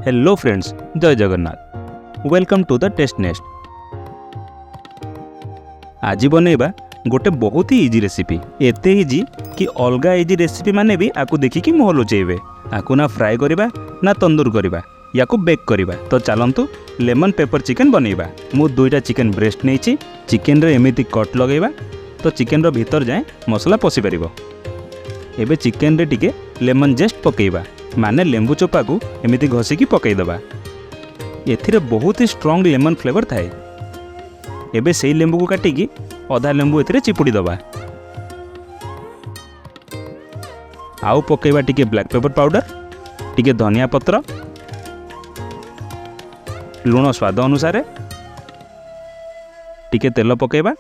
Hello friends, जय Jagannath. Welcome to the taste nest. आज बनैबा गोटे बहुत ही इजी रेसिपी। एते इजी कि अलगा इजी रेसिपी माने भी आपको देखिकी मुह लुचेबे। आपको ना फ्राए करबा ना तंदूर करबा या बेक करबा। तो चलतु लेमन पेपर चिकेन बनैबा। मु दुईटा चिकेन ब्रेस्ट नहीं। चिकेन रे एमिति कट लगेबा तो चिकेन रो भीतर जाए मसला पशि पारिबो। एबे चिकेन रे टिके लेमन जेस्ट पकेइबा, माने लेंबू चोपा को एमिति घसिकी पकईदबा। एथिरे बहुत ही स्ट्रॉन्ग लेमन फ्लेवर थाए। एबे सेई लेंबू को काटिकी अधा लेंबू एथिरे चिपुड़ी दबा। आउ पकेइबा टिके ब्लैक पेपर पाउडर, टिके धनिया पत्र, लूण स्वाद अनुसार, टिके तेल पकेइबा।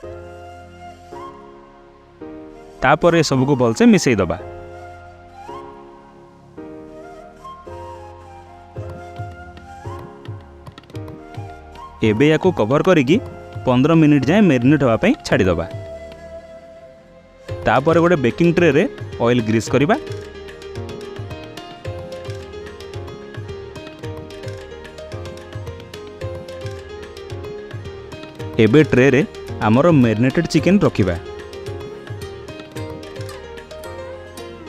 तापर सब को भलसे मिसई दबा। एबे याको कवर करिकी 15 मिनिट जाए मैरिनेट होगा पई छाड़ी दबा। तापर गोटे बेकिंग ट्रे रे ऑयल ग्रीस करिबा। एबे ट्रे रे आमर मैरिनेटेड चिकेन रखिबा।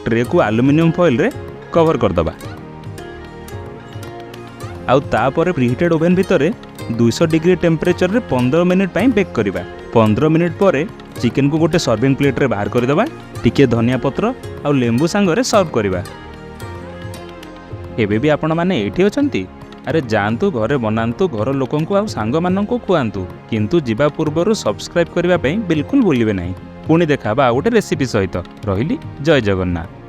ट्रे को एल्युमिनियम फॉइल रे कवर कर दबा। आउ तापर प्रीहीटेड ओवन भितर 200 डिग्री टेम्परेचर रे 15 मिनिट पई बेक करिबा। 15 मिनिट पर चिकेन को गोटे सर्विंग प्लेट रे बाहर कर दबा। टिके धनिया पत्र आउ लेंबू सांगरे सर्व करिबा। एबे भी आपण माने एठी अछंती, अरे जानतु घरे बनांतु, घर लोकन को आउ सांग मानन को खुआंतु, किंतु जीवा पूर्वरु सब्सक्राइब करिबा पई बिल्कुल भूलिबे नाही। पुणी देखाबा आ गोटे रेसिपी सहित। रहिली, जय जगन्नाथ।